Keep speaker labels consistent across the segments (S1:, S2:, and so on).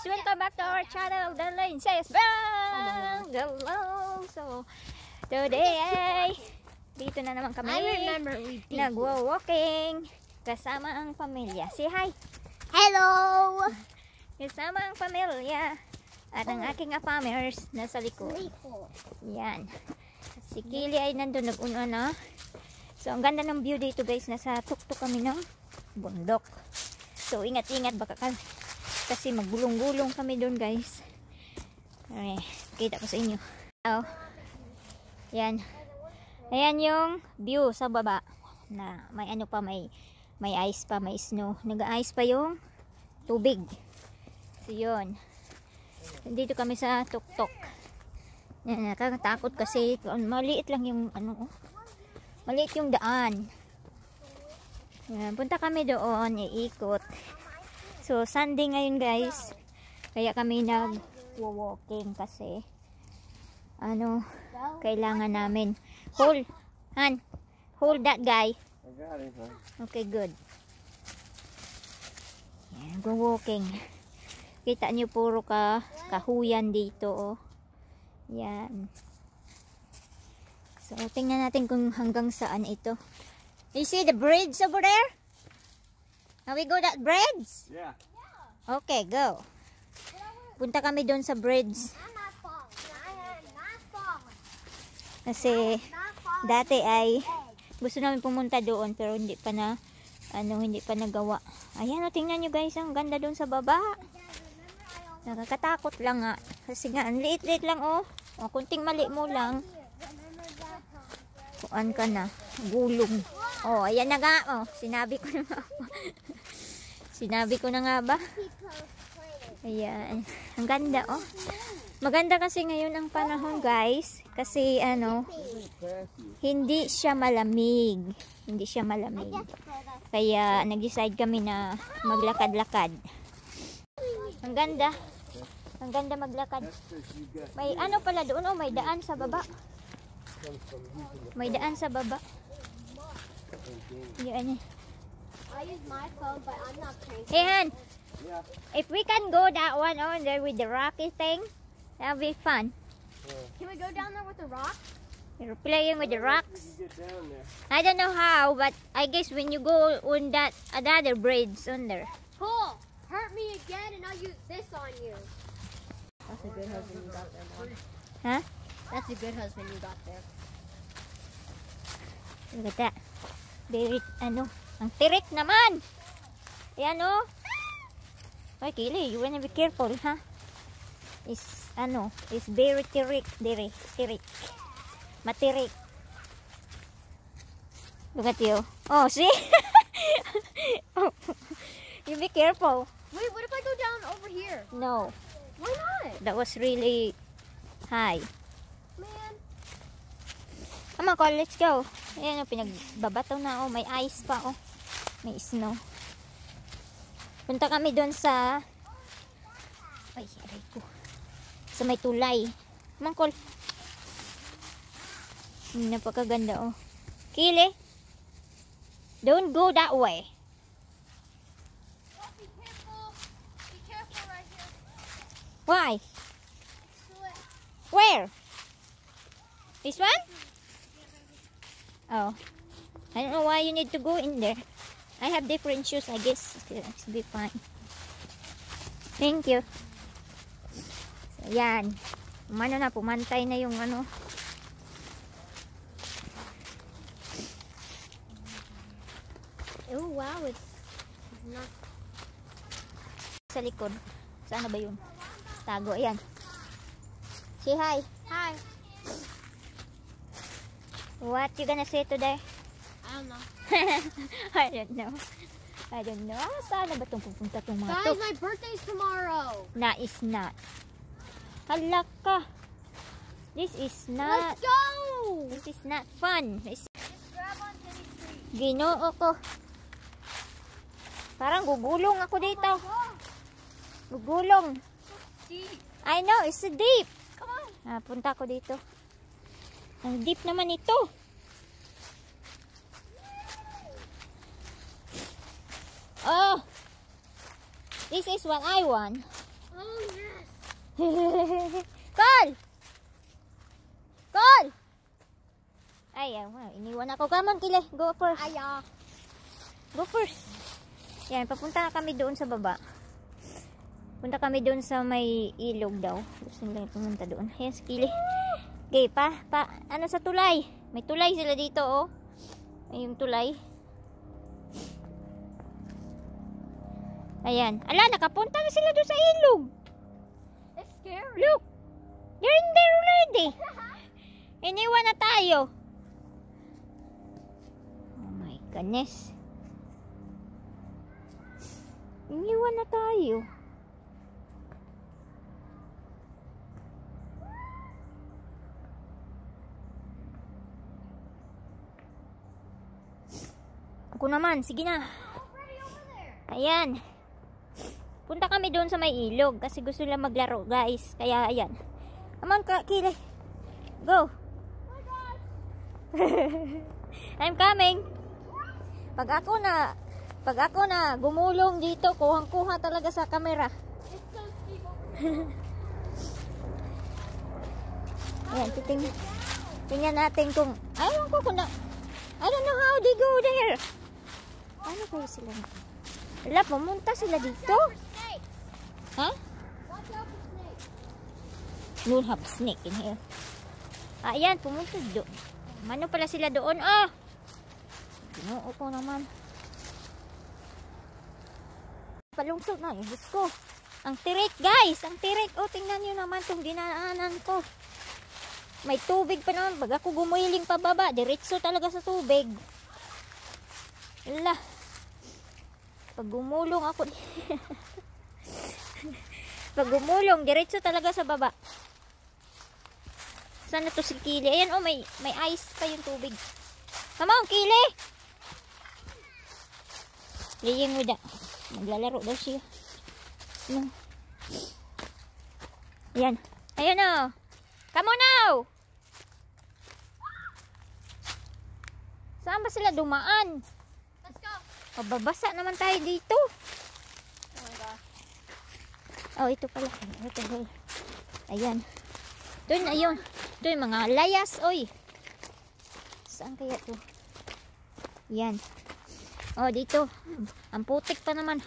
S1: guys, welcome back to our channel, The Lane Says Bang! Hello! So, today, dito na naman kami nagwa-walking kasama ang pamilya. Say hi!
S2: Hello!
S1: Kasama ang pamilya at ang aking apamers nasa likod. Yan. Si Kili ay nandun, nag-una na. So, ang ganda ng view dito guys. Nasa tuktok kami ng bundok. So, ingat-ingat baka kasi maggulong-gulong kami doon guys. Okay, kita ko sa inyo. Oh, yan. Ayan yung view sa baba. Na may ano pa, may ice pa, may snow. Nag-ice pa yung tubig. So, yun. Dito kami sa tuktok. Yan, nakakatakot kasi maliit lang yung ano, maliit yung daan. Yan, punta kami doon, iikot. So, Sunday ngayon guys. Kaya kami nag-walking kasi ano, kailangan namin. Hold, Han. Hold that guy. Okay, good. Yan, go-walking. Kita nyo puro kahuyan dito, oh. Yan. So, tingnan natin kung hanggang saan ito. You see the bridge over there? Can we go that bridge?
S3: Yeah.
S1: Okay, go. Punta kami doon sa bridge. Kasi dati ay gusto namin pumunta doon pero hindi pa nagawa. Ayan, oh, tingnan nyo guys, ang ganda doon sa baba. Nakakatakot lang nga. Kasi nga, ang liit-liit lang, oh. O, kunting mali mo lang. Kuan ka na. Gulong. Oh, ayan na nga, oh. Sinabi ko na nga. Sinabi ko na nga ba? Ayan. Ang ganda, oh. Maganda kasi ngayon ang panahon, guys. Kasi, ano, hindi siya malamig. Hindi siya malamig. Kaya, nag-decide kami na maglakad-lakad. Ang ganda. Ang ganda maglakad. May ano pala doon, oh, may daan sa baba. May daan sa baba. Yan.
S2: I use my phone, but I'm not crazy.
S1: Hey, Han. If we can go that one on there with the rocky thing, that'll be fun.
S2: Can we go down there with the rock?
S1: You're playing with the rocks. I don't know how, but I guess when you go on that another bridge on there.
S2: Cool. Hurt me again, and I'll use this on you.
S4: That's a good husband you got there, Mom.
S1: Huh?
S4: That's a good husband you got there.
S1: Look at that. Very, ano, ang tirik naman. Ayan, oh. Ay, Kili, you wanna be careful, ha? Is, ano, is very tirik. Tirik. Matirik. Look at you. Oh, see? Oh. You be careful.
S2: Wait, what if I go down over here?
S1: No.
S2: Why not?
S1: That was really high.
S2: Man.
S1: Come on, Cole, let's go. Ayan, oh, pinagbabato na, oh. May ice pa, oh. May snow. Punta kami doon sa... Ay, aray ko. Sa may tulay. Come on, Cole. Napakaganda, oh. Kili. Don't go that way.
S2: Be careful. Be careful right here.
S1: Why?
S2: Slip.
S1: Where? This one? Oh. I don't know why you need to go in there. I have different shoes, I guess. It'll be fine. Thank you. So, yan. Umano na, pumantay na yung ano.
S2: Oh, wow. It's not...
S1: Sa likod. Saan na ba yun? Tago, ayan. Say hi.
S2: Hi.
S1: What you gonna say today?
S2: I don't know.
S1: I don't know. Saan na ba itong pupunta itong mga to?
S2: Guys, my birthday's tomorrow.
S1: Na is not. Halak ka. This is not.
S2: Let's go.
S1: This is not fun.
S2: Grab on Jenny's tree.
S1: Ginoo ko. Parang gugulong ako dito. Gugulong.
S2: Deep.
S1: I know, it's a deep.
S2: Come on.
S1: Punta ko dito. Ang deep naman ito. Oh. This is what I want.
S2: Oh, yes.
S1: Call! Call! Ay, iniwan ako. Come on, Kile. Go first. Go first. Yan, papunta na kami doon sa baba. Punta kami doon sa may ilog daw. Gusto nila pumunta doon. Ayan, si Kile. Okay, ano sa tulay? May tulay sila dito, oh. May yung tulay. Ayan. Ala, nakapunta na sila doon sa ilog.
S2: It's scary.
S1: Look! They're in there already. Iniwan na tayo. Oh my goodness. Iniwan na tayo. Ako naman, sige na. Ayan. Punta kami doon sa may ilog kasi gusto nila maglaro, guys. Kaya ayan. Come on, Kile. Go. I'm coming. Pag ako na gumulong dito, kuhang-kuha talaga sa camera.
S2: It's so steep over
S1: Ayan, tingnan natin kung I don't know how they go there. Ano kayo sila? Wala, pumunta sila dito.
S2: for snakes.
S1: Ha?
S2: Watch out for snakes.
S1: Don't have snake in here. Ayan, pumunta doon. Mano pala sila doon? Ginoo ko naman. Palungsod na. Diyos ko. Ang tirik, guys. Ang tirik. Tingnan nyo naman itong dinaanan ko. May tubig pa naman. Pag ako gumuiling pababa, diretso talaga sa tubig. Wala. Pag gumulong ako. Pag gumulong, diretso talaga sa baba. Sana to si Kile? Ayan, oh, may ice pa yung tubig. Come on, Kile! Playing with that. Maglalaro daw siya. No. Ayan. Ayan, oh. Come on now! Saan ba sila dumaan?
S2: Let's go.
S1: Pababasa naman tayo dito.
S2: Oh my gosh.
S1: Oh, ito pala. Ito pala. Ayan. Doon, ayun. Doon, mga layas, oy. Saan kaya to? Yan. Oh, dito. Ang putik pa naman.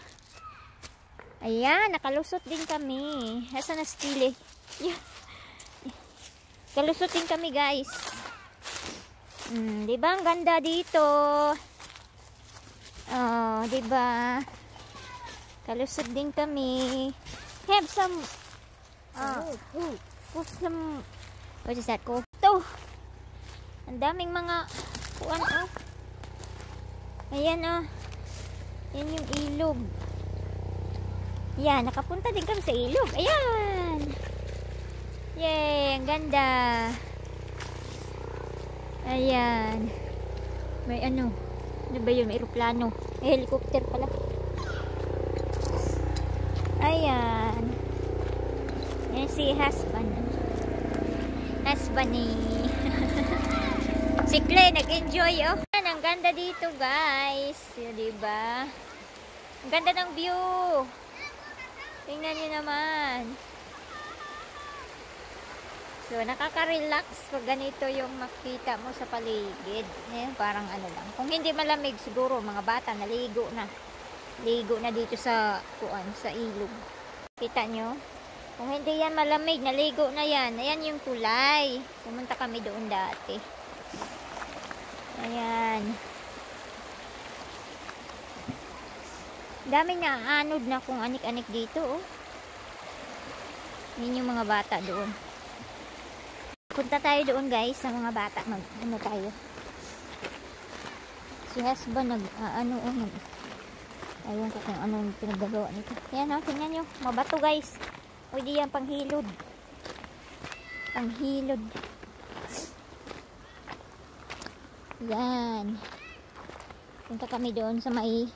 S1: Ayan, nakalusot din kami. Nasaan na si Kile? Yeah. Kalusot din kami, guys. Diba ang ganda dito? Oh, diba? Kalusot din kami. Have some put some what is that called? Ito. Ang daming mga kuan, oh. Ayan, oh. Yan yung ilog. Yan, nakapunta din kami sa ilog. Ayan. Yay, ang ganda. Ayan. May ano ba yun? May aeroplano. May helicopter pala. Ayan. Yan si husband. Husband ni si Clay nag-enjoy, oh. Ayan, ang ganda dito, guys. Yun, diba? Ang ganda ng view. Tingnan nyo naman. So, nakaka-relax pag ganito yung makita mo sa paligid. Ayan, parang ano lang. Kung hindi malamig, siguro mga bata naligo na. Ligo na dito sa kuan, sa ilog. Kita nyo? Kung hindi yan malamig, naligo na yan. Ayan yung kulay. Pumunta kami doon dati. Ayan. Dami na anod na kung anik-anik dito, oh. Yun yung mga bata doon. Punta tayo doon, guys, sa mga bata. Ano tayo? Si husband ayun ko kung anong pinagagawa nito. Yan, oh, tingnan nyo. Mabato, guys. O, di yan, panghilod. Panghilod. Yan. Punta kami doon sa may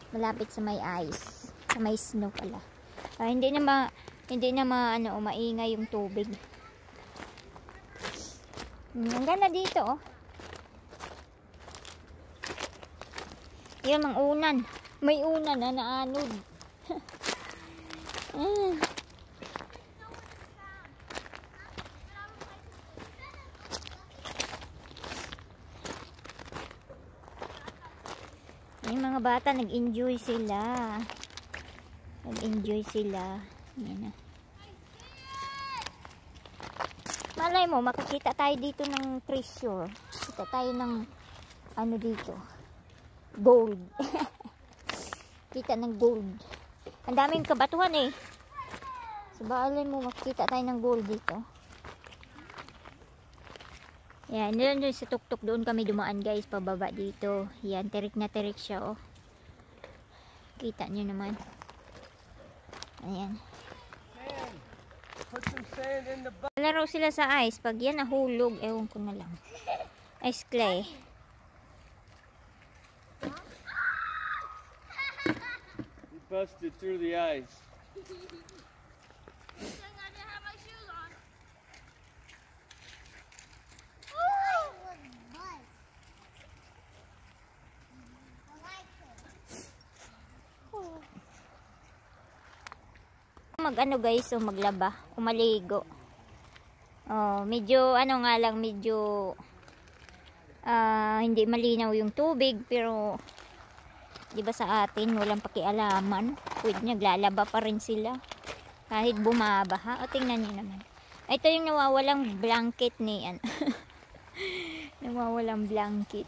S1: malapit sa may ice. Sa may snow pala. Hindi na maingay yung tubig. Ang ganda dito, oh. Yan, mang unan. May unan na naanod. Yung mga bata, nag-enjoy sila. Nag-enjoy sila. Yan na. Malay mo, makikita tayo dito ng treasure. Kita tayo ng ano dito. Gold. Kita ng gold. Ang daming kabatuhan eh. So, malay mo, makikita tayo ng gold dito. Yan, doon sa tuktok doon kami dumaan guys, pababa dito. Yan, terik na terik siya oh. Kita nyo naman. Ayan. Laro sila sa ice. Pag yan nahulog, ewan ko na lang. Ice clay.
S3: He busted through the ice.
S1: Mag-ano guys, o maglaba, umaligo. Oh, medyo ano nga lang, medyo hindi malinaw yung tubig, pero 'di ba sa atin walang pakialaman. Pwede naglalaba pa rin sila kahit bumabaha. O tingnan niyo naman. Ito yung nawawalang blanket ni ano. Nawawalang blanket.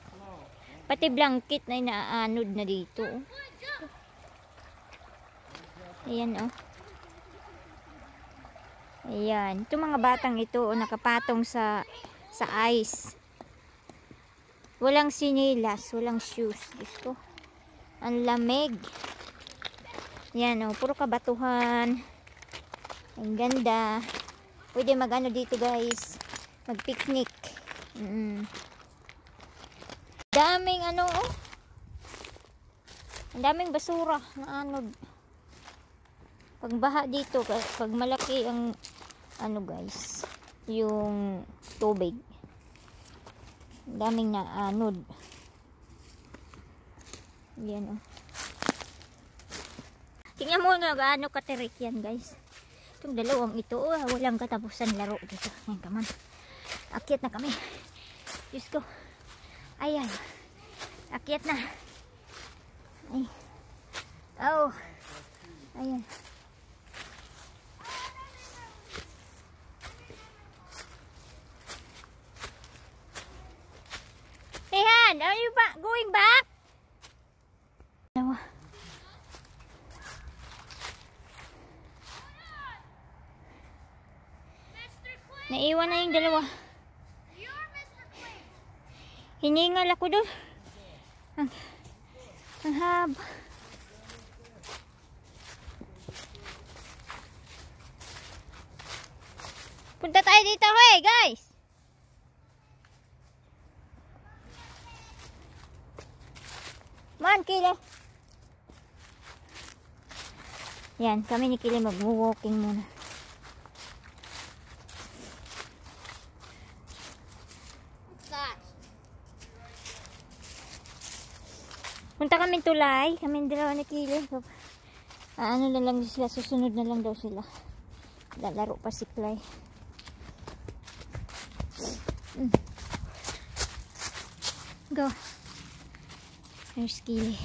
S1: Pati blanket na inaanod na dito. Ayan oh. Ayan, itong mga batang ito nakapatong sa ice. Walang sinilas, walang shoes. Diyos ko, ang lamig. Ayan, puro kabatuhan. Ang ganda. Pwede mag-ano dito guys, mag-picnic. Daming ano ang daming basura na anod. Pag baha dito, pag malaki ang ano guys, yung tubig, daming naanod. Yan oh. Tingnan mo na gaano katirik yan guys. Itong dalawang ito, walang katapusan laro dito. Yan, come on. Akyat na kami. Diyos ko. Ayan. Akyat na. Ay. Oh. Ayan. Are you going back? Naiwan na yung dalawa. Hiningal ako doon. Ang haba. Punta tayo dito, hey guys. Man, Kile. Yan, kami ni Kile mag-walking muna.
S2: What's that?
S1: Punta kami tulay. Kami dalawa ni Kile. Ano na lang sila, susunod na lang daw sila. Lalaro pa si Clay. Go. There's Kili.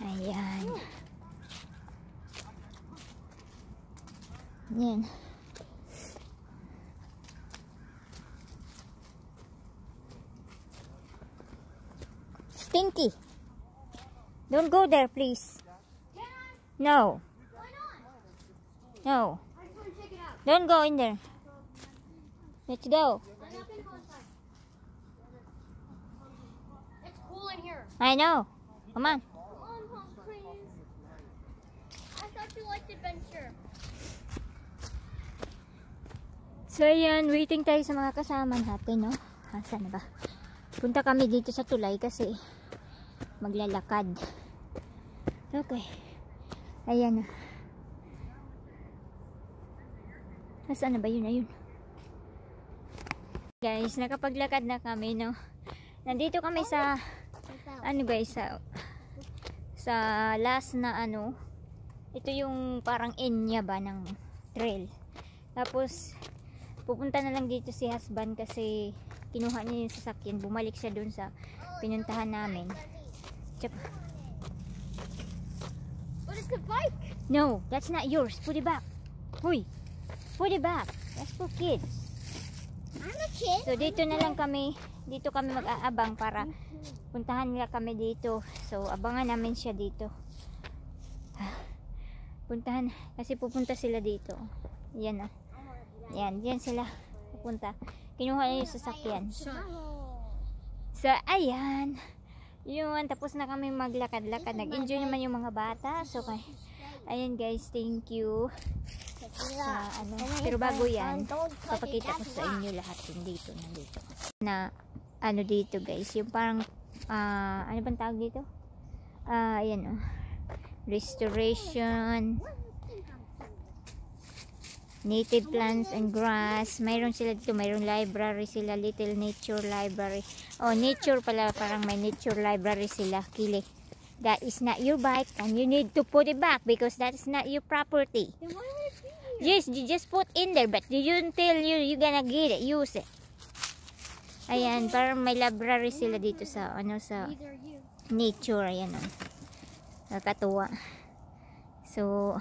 S1: Ayan. Yan. Stinky. Don't go there, please. No. No. Don't go in there. Let's go.
S2: It's cool in here.
S1: I know. Come on.
S2: Mom, please. I thought you liked adventure.
S1: So yan, waiting tayo sa mga kasama natin, no? Saan na ba? Punta kami dito sa tulay kasi maglalakad. Okay. Ayan na. Saan na ba yun? Ayun. Guys, nakapaglakad na kami, no? Nandito kami sa ano guys, sa last na ano. Ito yung parang enya ba ng trail. Tapos pupunta na lang dito si husband kasi kinuha niya yung sasakyan. Bumalik siya dun sa pinuntahan namin. Tsaka,
S2: But it's a bike.
S1: no, that's not yours. Put it back. Huy, put it back. That's for kids.
S2: I'm a kid.
S1: So dito na lang kami, dito kami mag-aabang para puntahan nila kami dito. So abangan namin siya dito. Puntahan, kasi pupunta sila dito. Yan ah. Yan, diyan sila pupunta. Kinuha niya yung sasakyan. So ayan. Yun, tapos na kami maglakad-lakad. Nag-enjoy naman yung mga bata. So ayan guys, thank you. Pero bago yan, papakita ko sa inyo lahat yung dito, nandito. Na, ano dito guys, yung parang, ano bang tawag dito? Ayan oh. Restoration. Native plants and grass. Mayroon sila dito, mayroon library sila, little nature library. Oh, nature pala, parang may nature library sila. Kili. That is not your bike and you need to put it back because that is not your property.
S2: Then why would it be here?
S1: Yes, you just put in there but you tell you gonna get it, use it. Ayan, parang may library sila dito sa ano sa
S2: Neither you.
S1: nature, ayan oh. Nakakatuwa. So,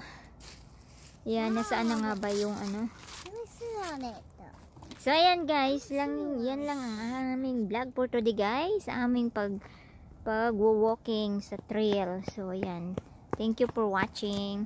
S1: yan, nasaan na nga ba yung ano?
S2: Let me sit on it though.
S1: So, ayan guys, yan lang ang aming vlog for today guys. Sa aming pag-walking sa trail. So, ayan. Thank you for watching.